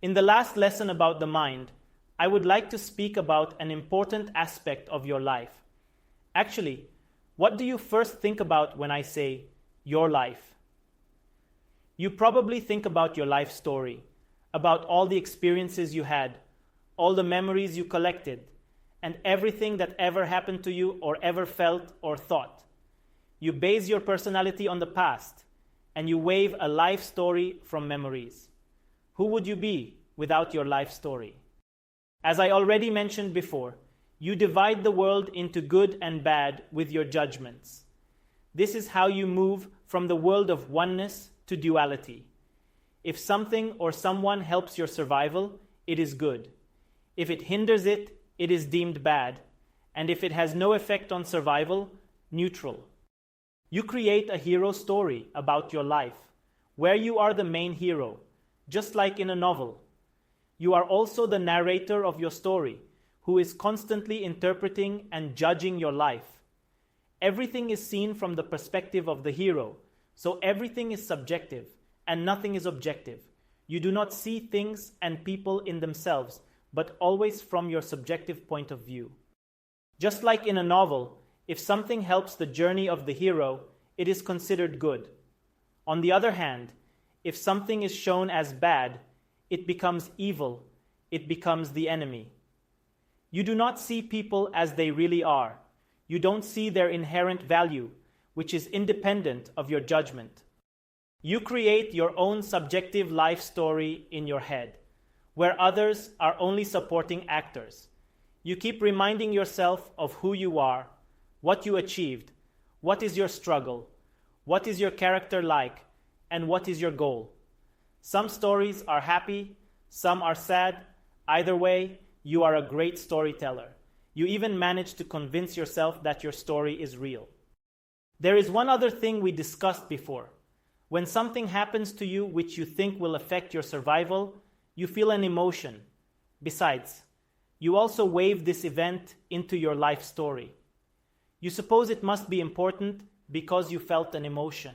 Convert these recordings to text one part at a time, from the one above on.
In the last lesson about the mind, I would like to speak about an important aspect of your life. Actually, what do you first think about when I say your life? You probably think about your life story, about all the experiences you had, all the memories you collected, and everything that ever happened to you or ever felt or thought. You base your personality on the past, and you weave a life story from memories. Who would you be without your life story? As I already mentioned before, you divide the world into good and bad with your judgments. This is how you move from the world of oneness to duality. If something or someone helps your survival, it is good. If it hinders it, it is deemed bad. And if it has no effect on survival, neutral. You create a hero story about your life, where you are the main hero, just like in a novel. You are also the narrator of your story, who is constantly interpreting and judging your life. Everything is seen from the perspective of the hero, so everything is subjective and nothing is objective. You do not see things and people in themselves, but always from your subjective point of view. Just like in a novel, if something helps the journey of the hero, it is considered good. On the other hand, if something is shown as bad, it becomes evil, it becomes the enemy. You do not see people as they really are. You don't see their inherent value, which is independent of your judgment. You create your own subjective life story in your head, where others are only supporting actors. You keep reminding yourself of who you are, what you achieved, what is your struggle, what is your character like, and what is your goal. Some stories are happy, some are sad. Either way, you are a great storyteller. You even manage to convince yourself that your story is real. There is one other thing we discussed before. When something happens to you which you think will affect your survival, you feel an emotion. Besides, you also weave this event into your life story. You suppose it must be important because you felt an emotion.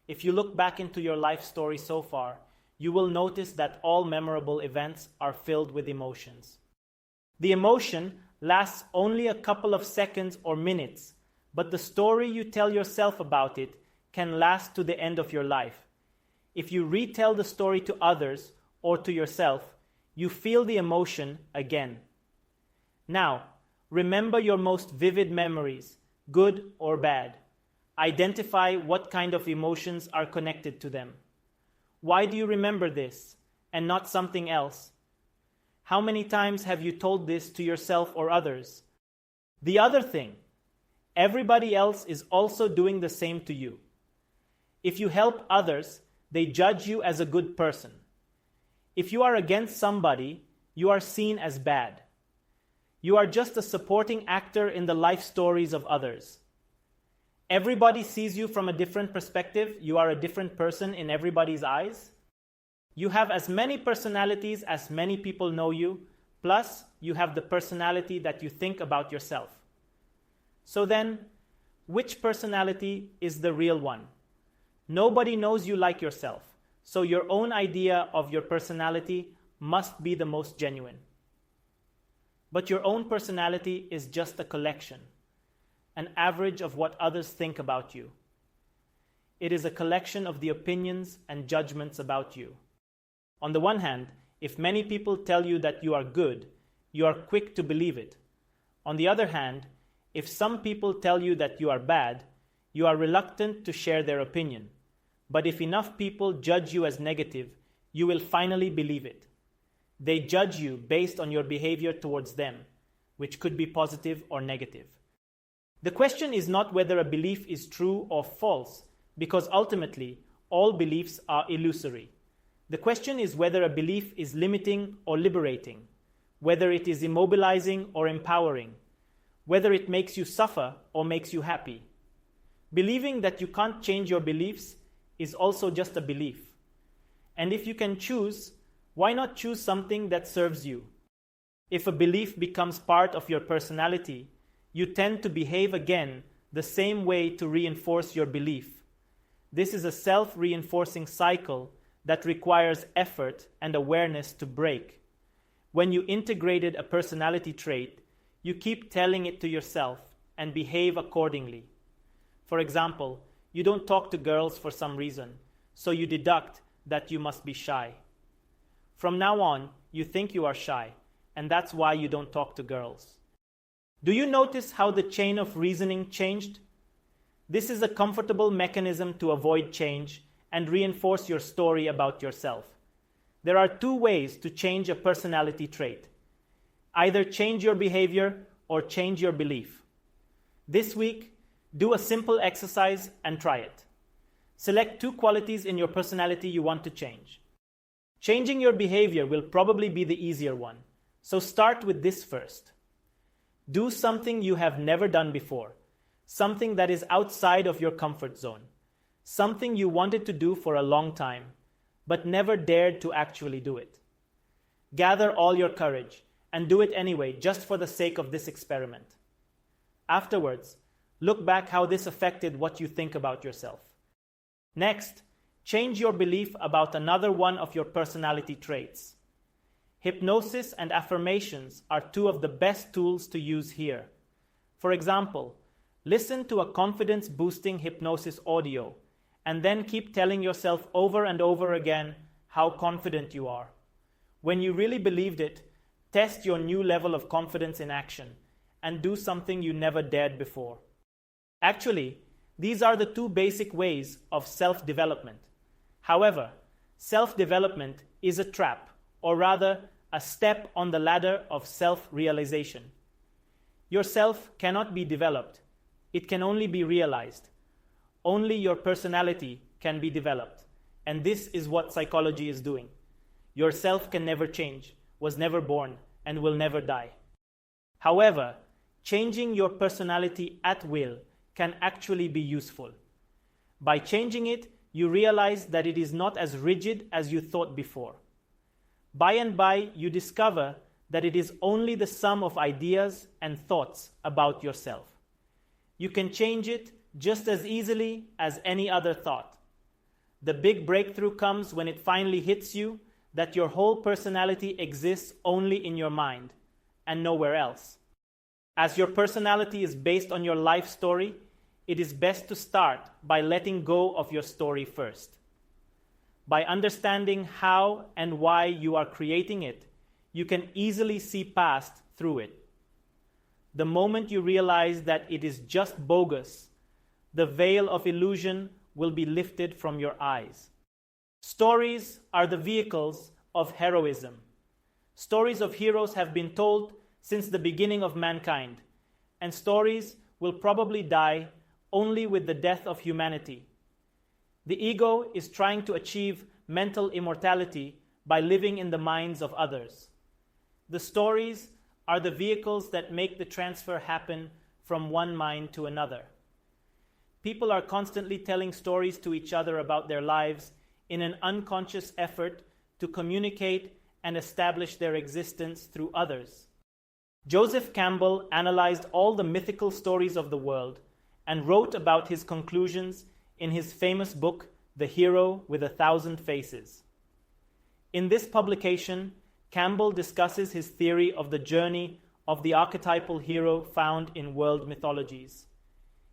If you look back into your life story so far, you will notice that all memorable events are filled with emotions. The emotion lasts only a couple of seconds or minutes, but the story you tell yourself about it can last to the end of your life. If you retell the story to others or to yourself, you feel the emotion again. Now, remember your most vivid memories, good or bad. Identify what kind of emotions are connected to them. Why do you remember this and not something else? How many times have you told this to yourself or others? The other thing, everybody else is also doing the same to you. If you help others, they judge you as a good person. If you are against somebody, you are seen as bad. You are just a supporting actor in the life stories of others. Everybody sees you from a different perspective. You are a different person in everybody's eyes. You have as many personalities as many people know you, plus you have the personality that you think about yourself. So then, which personality is the real one? Nobody knows you like yourself, so your own idea of your personality must be the most genuine. But your own personality is just a collection, an average of what others think about you. It is a collection of the opinions and judgments about you. On the one hand, if many people tell you that you are good, you are quick to believe it. On the other hand, if some people tell you that you are bad, you are reluctant to share their opinion. But if enough people judge you as negative, you will finally believe it. They judge you based on your behavior towards them, which could be positive or negative. The question is not whether a belief is true or false, because ultimately, all beliefs are illusory. The question is whether a belief is limiting or liberating, whether it is immobilizing or empowering, whether it makes you suffer or makes you happy. Believing that you can't change your beliefs is also just a belief. And if you can choose, why not choose something that serves you? If a belief becomes part of your personality, you tend to behave again the same way to reinforce your belief. This is a self-reinforcing cycle that requires effort and awareness to break. When you integrated a personality trait, you keep telling it to yourself and behave accordingly. For example, you don't talk to girls for some reason, so you deduct that you must be shy. From now on, you think you are shy, and that's why you don't talk to girls. Do you notice how the chain of reasoning changed? This is a comfortable mechanism to avoid change and reinforce your story about yourself. There are two ways to change a personality trait. Either change your behavior or change your belief. This week, do a simple exercise and try it. Select two qualities in your personality you want to change. Changing your behavior will probably be the easier one, so start with this first. Do something you have never done before, something that is outside of your comfort zone, something you wanted to do for a long time, but never dared to actually do it. Gather all your courage and do it anyway, just for the sake of this experiment. Afterwards, look back how this affected what you think about yourself. Next, change your belief about another one of your personality traits. Hypnosis and affirmations are two of the best tools to use here. For example, listen to a confidence-boosting hypnosis audio and then keep telling yourself over and over again how confident you are. When you really believed it, test your new level of confidence in action and do something you never dared before. Actually, these are the two basic ways of self-development. However, self-development is a trap, or rather, a step on the ladder of self-realization. Yourself cannot be developed. It can only be realized. Only your personality can be developed. And this is what psychology is doing. Yourself can never change, was never born, and will never die. However, changing your personality at will can actually be useful. By changing it, you realize that it is not as rigid as you thought before. By and by, you discover that it is only the sum of ideas and thoughts about yourself. You can change it just as easily as any other thought. The big breakthrough comes when it finally hits you that your whole personality exists only in your mind and nowhere else. As your personality is based on your life story, it is best to start by letting go of your story first. By understanding how and why you are creating it, you can easily see past through it. The moment you realize that it is just bogus, the veil of illusion will be lifted from your eyes. Stories are the vehicles of heroism. Stories of heroes have been told since the beginning of mankind, and stories will probably die only with the death of humanity. The ego is trying to achieve mental immortality by living in the minds of others. The stories are the vehicles that make the transfer happen from one mind to another. People are constantly telling stories to each other about their lives in an unconscious effort to communicate and establish their existence through others. Joseph Campbell analyzed all the mythical stories of the world and wrote about his conclusions in his famous book, The Hero with 1,000 Faces. In this publication, Campbell discusses his theory of the journey of the archetypal hero found in world mythologies.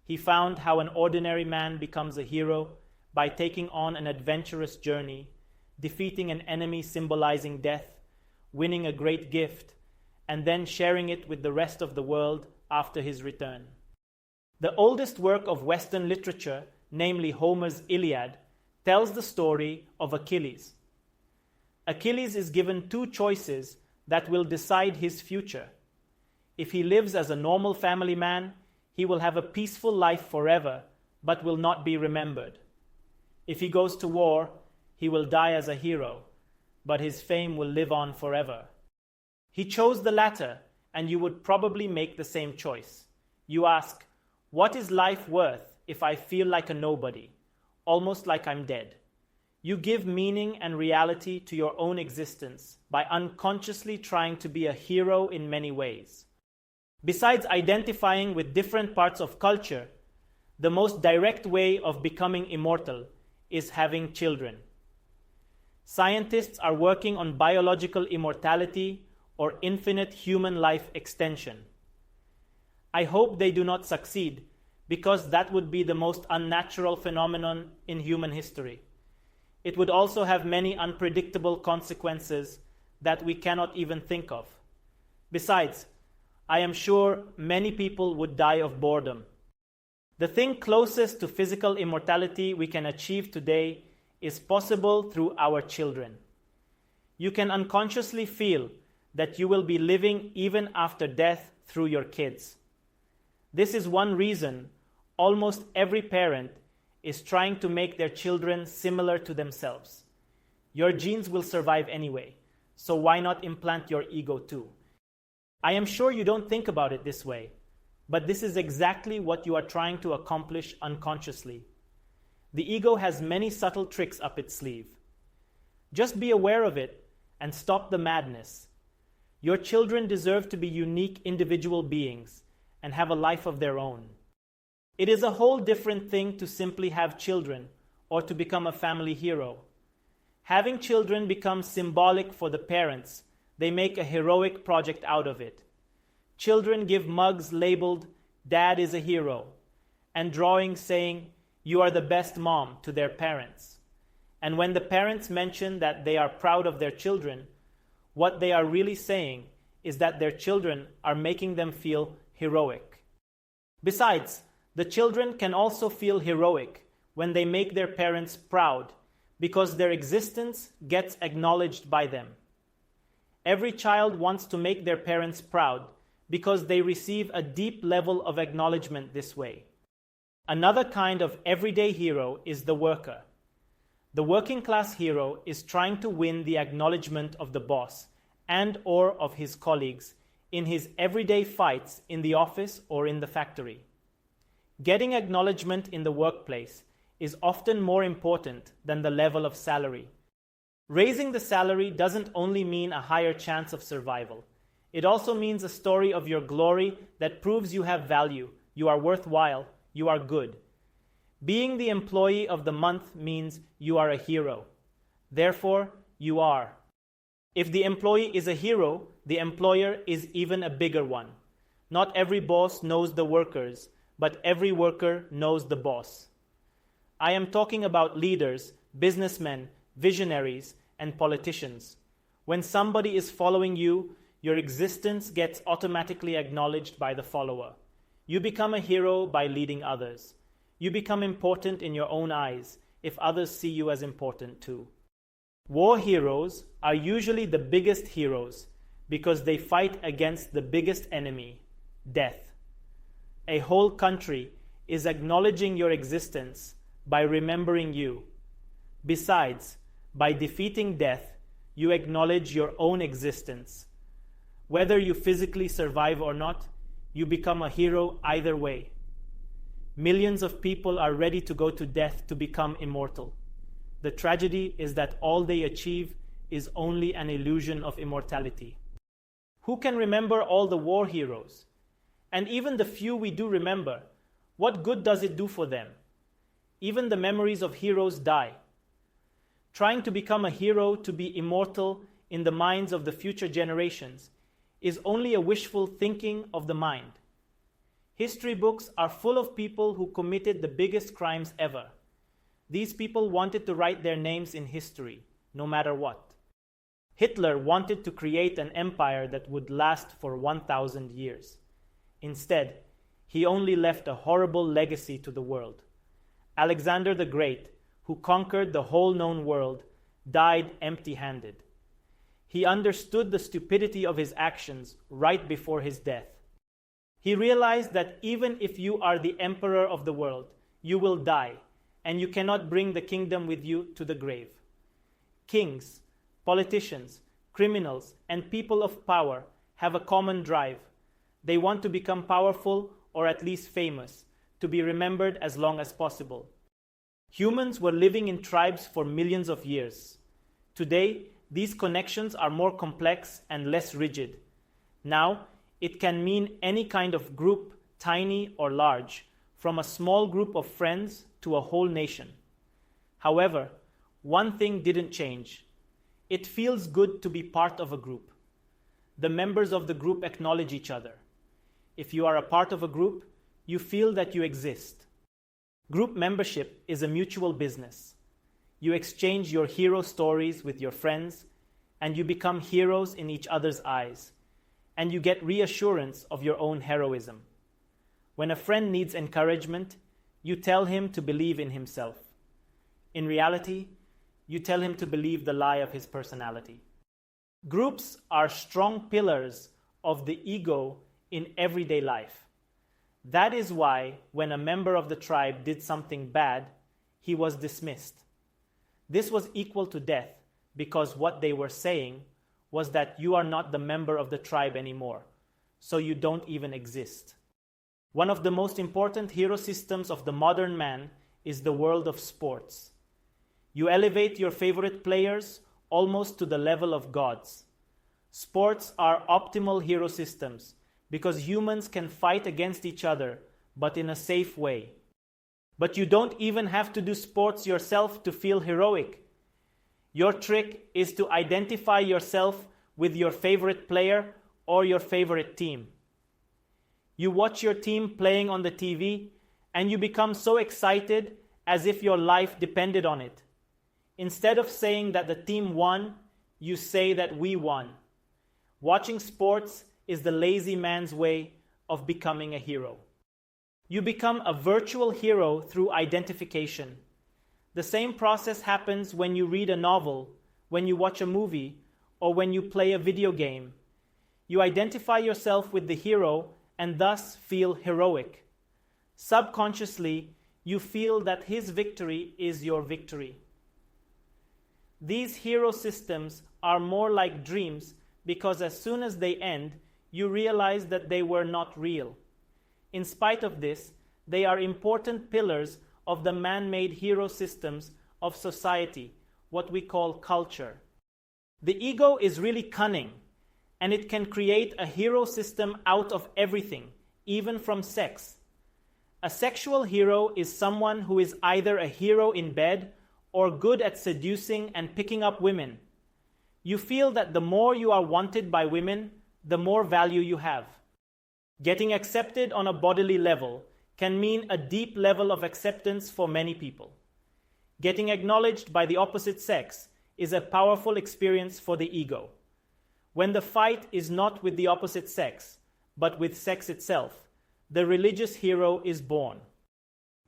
He found how an ordinary man becomes a hero by taking on an adventurous journey, defeating an enemy symbolizing death, winning a great gift, and then sharing it with the rest of the world after his return. The oldest work of Western literature, namely Homer's Iliad, tells the story of Achilles. Achilles is given two choices that will decide his future. If he lives as a normal family man, he will have a peaceful life forever, but will not be remembered. If he goes to war, he will die as a hero, but his fame will live on forever. He chose the latter, and you would probably make the same choice. You ask, what is life worth if I feel like a nobody, almost like I'm dead? You give meaning and reality to your own existence by unconsciously trying to be a hero in many ways. Besides identifying with different parts of culture, the most direct way of becoming immortal is having children. Scientists are working on biological immortality or infinite human life extension. I hope they do not succeed, because that would be the most unnatural phenomenon in human history. It would also have many unpredictable consequences that we cannot even think of. Besides, I am sure many people would die of boredom. The thing closest to physical immortality we can achieve today is possible through our children. You can unconsciously feel that you will be living even after death through your kids. This is one reason almost every parent is trying to make their children similar to themselves. Your genes will survive anyway, so why not implant your ego too? I am sure you don't think about it this way, but this is exactly what you are trying to accomplish unconsciously. The ego has many subtle tricks up its sleeve. Just be aware of it and stop the madness. Your children deserve to be unique individual beings and have a life of their own. It is a whole different thing to simply have children or to become a family hero. Having children becomes symbolic for the parents. They make a heroic project out of it. Children give mugs labeled, "Dad is a hero," and drawings saying, "You are the best mom," to their parents. And when the parents mention that they are proud of their children, what they are really saying is that their children are making them feel heroic. Besides, the children can also feel heroic when they make their parents proud, because their existence gets acknowledged by them. Every child wants to make their parents proud because they receive a deep level of acknowledgement this way. Another kind of everyday hero is the worker. The working class hero is trying to win the acknowledgement of the boss and/or of his colleagues in his everyday fights in the office or in the factory. Getting acknowledgement in the workplace is often more important than the level of salary. Raising the salary doesn't only mean a higher chance of survival. It also means a story of your glory that proves you have value, you are worthwhile, you are good. Being the employee of the month means you are a hero. Therefore, you are. If the employee is a hero, the employer is even a bigger one. Not every boss knows the workers, but every worker knows the boss. I am talking about leaders, businessmen, visionaries, and politicians. When somebody is following you, your existence gets automatically acknowledged by the follower. You become a hero by leading others. You become important in your own eyes if others see you as important too. War heroes are usually the biggest heroes because they fight against the biggest enemy, death. A whole country is acknowledging your existence by remembering you. Besides, by defeating death, you acknowledge your own existence. Whether you physically survive or not, you become a hero either way. Millions of people are ready to go to death to become immortal. The tragedy is that all they achieve is only an illusion of immortality. Who can remember all the war heroes? And even the few we do remember, what good does it do for them? Even the memories of heroes die. Trying to become a hero to be immortal in the minds of the future generations is only a wishful thinking of the mind. History books are full of people who committed the biggest crimes ever. These people wanted to write their names in history, no matter what. Hitler wanted to create an empire that would last for 1,000 years. Instead, he only left a horrible legacy to the world. Alexander the Great, who conquered the whole known world, died empty-handed. He understood the stupidity of his actions right before his death. He realized that even if you are the emperor of the world, you will die, and you cannot bring the kingdom with you to the grave. Kings, politicians, criminals, and people of power have a common drive. They want to become powerful or at least famous, to be remembered as long as possible. Humans were living in tribes for millions of years. Today, these connections are more complex and less rigid. Now, it can mean any kind of group, tiny or large, from a small group of friends to a whole nation. However, one thing didn't change. It feels good to be part of a group. The members of the group acknowledge each other. If you are a part of a group, you feel that you exist. Group membership is a mutual business. You exchange your hero stories with your friends, and you become heroes in each other's eyes, and you get reassurance of your own heroism. When a friend needs encouragement, you tell him to believe in himself. In reality, you tell him to believe the lie of his personality. Groups are strong pillars of the ego in everyday life. That is why when a member of the tribe did something bad, he was dismissed. This was equal to death because what they were saying was that you are not the member of the tribe anymore, so you don't even exist. One of the most important hero systems of the modern man is the world of sports. You elevate your favorite players almost to the level of gods. Sports are optimal hero systems because humans can fight against each other, but in a safe way. But you don't even have to do sports yourself to feel heroic. Your trick is to identify yourself with your favorite player or your favorite team. You watch your team playing on the TV and you become so excited as if your life depended on it. Instead of saying that the team won, you say that we won. Watching sports is the lazy man's way of becoming a hero. You become a virtual hero through identification. The same process happens when you read a novel, when you watch a movie, or when you play a video game. You identify yourself with the hero and thus feel heroic. Subconsciously, you feel that his victory is your victory. These hero systems are more like dreams because as soon as they end, you realize that they were not real. In spite of this, they are important pillars of the man-made hero systems of society, what we call culture. The ego is really cunning, and it can create a hero system out of everything, even from sex. A sexual hero is someone who is either a hero in bed or good at seducing and picking up women. You feel that the more you are wanted by women, the more value you have. Getting accepted on a bodily level can mean a deep level of acceptance for many people. Getting acknowledged by the opposite sex is a powerful experience for the ego. When the fight is not with the opposite sex, but with sex itself, the religious hero is born.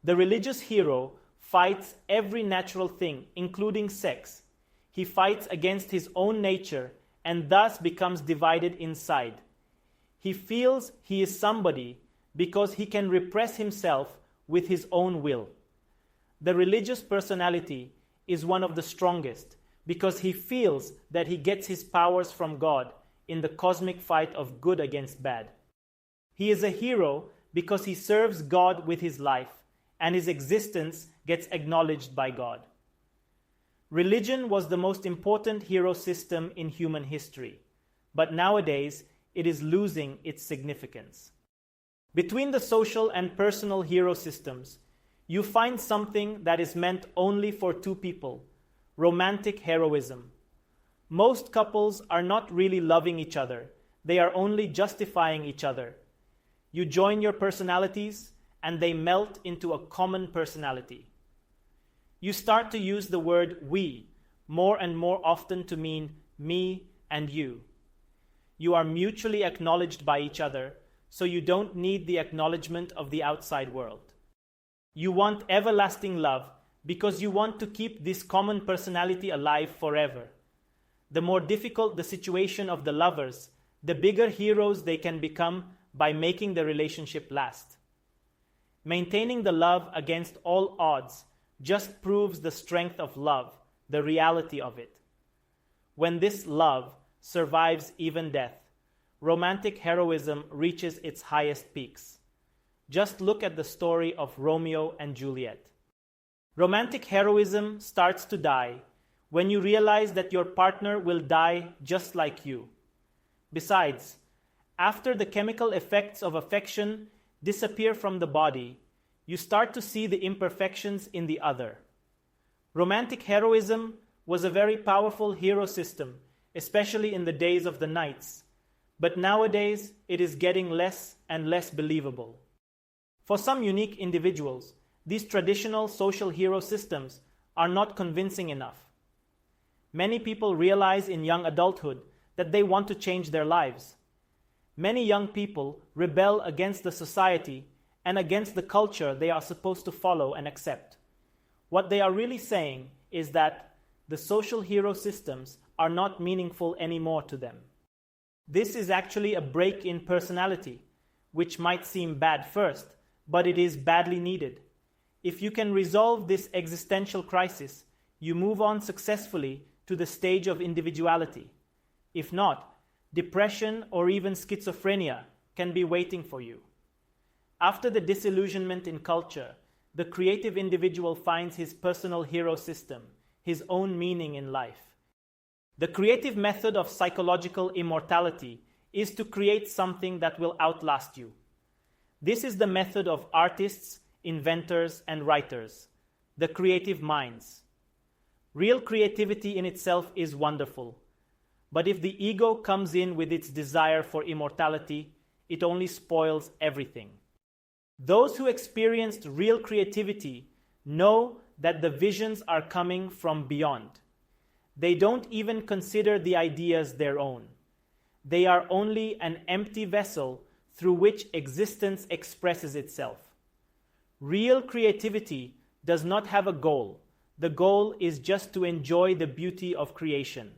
The religious hero fights every natural thing, including sex. He fights against his own nature and thus becomes divided inside. He feels he is somebody because he can repress himself with his own will. The religious personality is one of the strongest because he feels that he gets his powers from God in the cosmic fight of good against bad. He is a hero because he serves God with his life, and his existence gets acknowledged by God. Religion was the most important hero system in human history, but nowadays it is losing its significance. Between the social and personal hero systems, you find something that is meant only for two people: romantic heroism. Most couples are not really loving each other, they are only justifying each other. You join your personalities, and they melt into a common personality. You start to use the word we more and more often to mean me and you. You are mutually acknowledged by each other, so you don't need the acknowledgement of the outside world. You want everlasting love because you want to keep this common personality alive forever. The more difficult the situation of the lovers, the bigger heroes they can become by making the relationship last. Maintaining the love against all odds just proves the strength of love, the reality of it. When this love survives even death, romantic heroism reaches its highest peaks. Just look at the story of Romeo and Juliet. Romantic heroism starts to die when you realize that your partner will die just like you. Besides, after the chemical effects of affection disappear from the body, you start to see the imperfections in the other. Romantic heroism was a very powerful hero system, especially in the days of the knights, but nowadays it is getting less and less believable. For some unique individuals, these traditional social hero systems are not convincing enough. Many people realize in young adulthood that they want to change their lives. Many young people rebel against the society and against the culture they are supposed to follow and accept. What they are really saying is that the social hero systems are not meaningful anymore to them. This is actually a break in personality, which might seem bad first, but it is badly needed. If you can resolve this existential crisis, you move on successfully to the stage of individuality. If not, depression or even schizophrenia can be waiting for you. After the disillusionment in culture, the creative individual finds his personal hero system, his own meaning in life. The creative method of psychological immortality is to create something that will outlast you. This is the method of artists, inventors, and writers, the creative minds. Real creativity in itself is wonderful, but if the ego comes in with its desire for immortality, it only spoils everything. Those who experienced real creativity know that the visions are coming from beyond. They don't even consider the ideas their own. They are only an empty vessel through which existence expresses itself. Real creativity does not have a goal. The goal is just to enjoy the beauty of creation.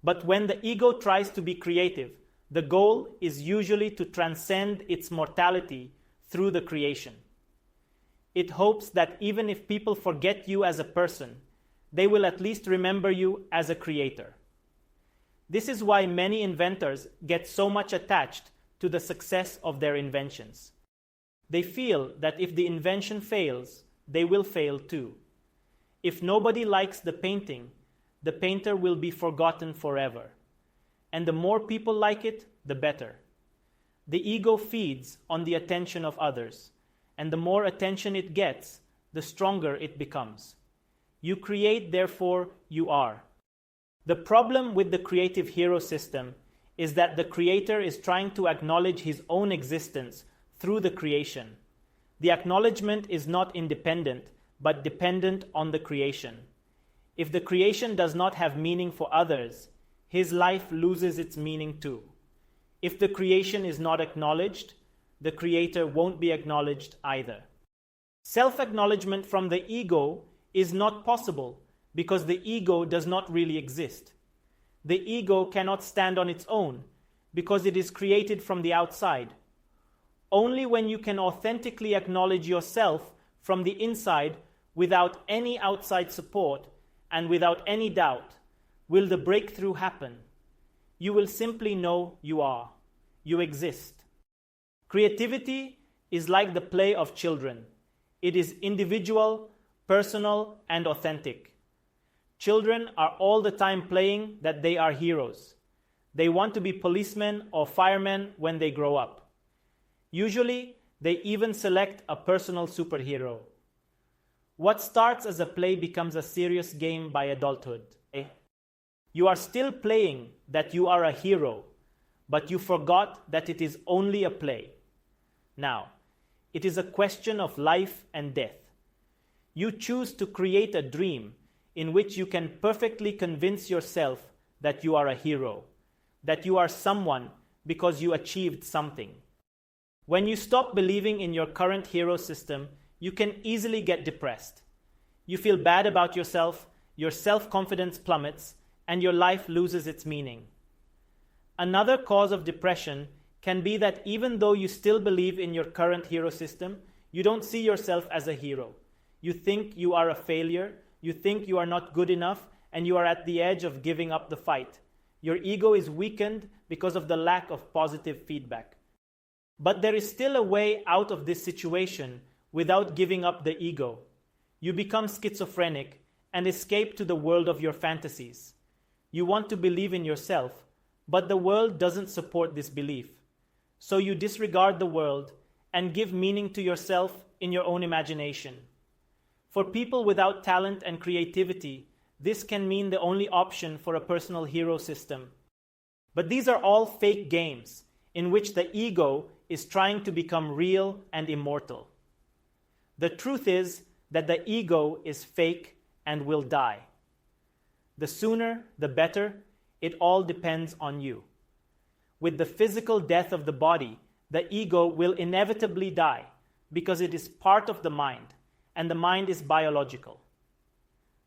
But when the ego tries to be creative, the goal is usually to transcend its mortality through the creation. It hopes that even if people forget you as a person, they will at least remember you as a creator. This is why many inventors get so much attached to the success of their inventions. They feel that if the invention fails, they will fail too. If nobody likes the painting, the painter will be forgotten forever. And the more people like it, the better. The ego feeds on the attention of others, and the more attention it gets, the stronger it becomes. You create, therefore you are. The problem with the creative hero system is that the creator is trying to acknowledge his own existence through the creation. The acknowledgement is not independent, but dependent on the creation. If the creation does not have meaning for others, his life loses its meaning too. If the creation is not acknowledged, the creator won't be acknowledged either. Self-acknowledgement from the ego is not possible because the ego does not really exist. The ego cannot stand on its own because it is created from the outside. Only when you can authentically acknowledge yourself from the inside without any outside support and without any doubt will the breakthrough happen. You will simply know you are. You exist. Creativity is like the play of children. It is individual, personal, and authentic. Children are all the time playing that they are heroes. They want to be policemen or firemen when they grow up. Usually, they even select a personal superhero. What starts as a play becomes a serious game by adulthood. You are still playing that you are a hero, but you forgot that it is only a play. Now, it is a question of life and death. You choose to create a dream in which you can perfectly convince yourself that you are a hero, that you are someone because you achieved something. When you stop believing in your current hero system, you can easily get depressed. You feel bad about yourself, your self-confidence plummets, and your life loses its meaning. Another cause of depression can be that even though you still believe in your current hero system, you don't see yourself as a hero. You think you are a failure, you think you are not good enough, and you are at the edge of giving up the fight. Your ego is weakened because of the lack of positive feedback. But there is still a way out of this situation without giving up the ego. You become schizophrenic and escape to the world of your fantasies. You want to believe in yourself, but the world doesn't support this belief. So you disregard the world and give meaning to yourself in your own imagination. For people without talent and creativity, this can mean the only option for a personal hero system. But these are all fake games in which the ego is trying to become real and immortal. The truth is that the ego is fake and will die. The sooner, the better. It all depends on you. With the physical death of the body, the ego will inevitably die because it is part of the mind, and the mind is biological.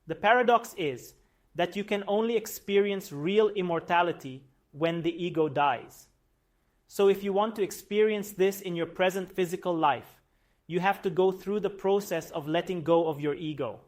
The paradox is that you can only experience real immortality when the ego dies. So if you want to experience this in your present physical life, you have to go through the process of letting go of your ego.